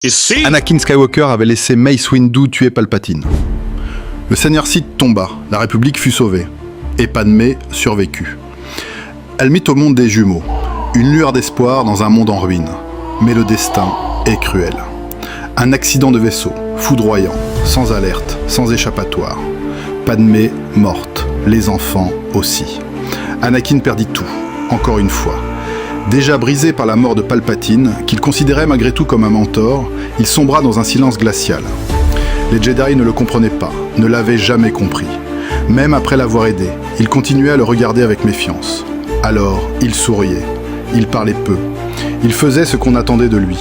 Ici, Anakin Skywalker avait laissé Mace Windu tuer Palpatine. Le Seigneur Sith tomba, la République fut sauvée, et Padmé survécut. Elle mit au monde des jumeaux, une lueur d'espoir dans un monde en ruine. Mais le destin est cruel. Un accident de vaisseau, foudroyant, sans alerte, sans échappatoire. Padmé morte, les enfants aussi. Anakin perdit tout, encore une fois. Déjà brisé par la mort de Palpatine, qu'il considérait malgré tout comme un mentor, il sombra dans un silence glacial. Les Jedi ne le comprenaient pas, ne l'avaient jamais compris. Même après l'avoir aidé, ils continuaient à le regarder avec méfiance. Alors, il souriait, il parlait peu, il faisait ce qu'on attendait de lui.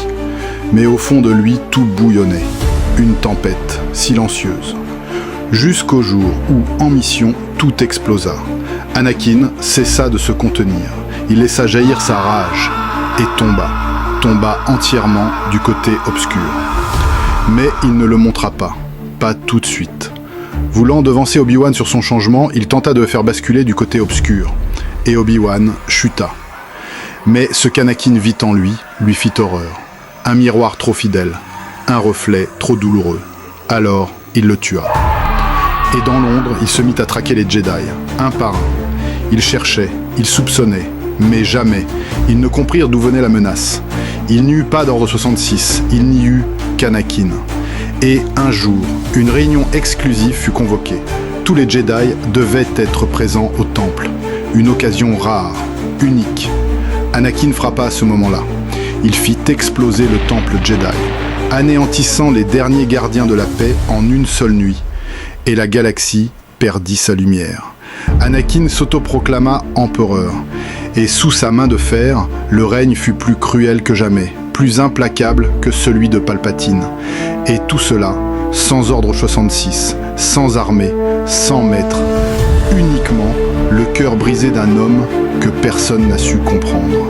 Mais au fond de lui, tout bouillonnait. Une tempête, silencieuse. Jusqu'au jour où, en mission, tout explosa. Anakin cessa de se contenir. Il laissa jaillir sa rage et tomba entièrement du côté obscur. Mais il ne le montra pas tout de suite. Voulant devancer Obi-Wan sur son changement, il tenta de le faire basculer du côté obscur. Et Obi-Wan chuta. Mais ce qu'Anakin vit en lui fit horreur. Un miroir trop fidèle, un reflet trop douloureux. Alors, il le tua. Et dans l'ombre, il se mit à traquer les Jedi, un par un. Il cherchait, il soupçonnait, mais jamais. Ils ne comprirent d'où venait la menace. Il n'y eut pas d'ordre 66, il n'y eut qu'Anakin. Et un jour, une réunion exclusive fut convoquée. Tous les Jedi devaient être présents au temple. Une occasion rare, unique. Anakin frappa à ce moment-là. Il fit exploser le temple Jedi, anéantissant les derniers gardiens de la paix en une seule nuit. Et la galaxie perdit sa lumière. Anakin s'autoproclama empereur. Et sous sa main de fer, le règne fut plus cruel que jamais, plus implacable que celui de Palpatine. Et tout cela, sans ordre 66, sans armée, sans maître, uniquement le cœur brisé d'un homme que personne n'a su comprendre.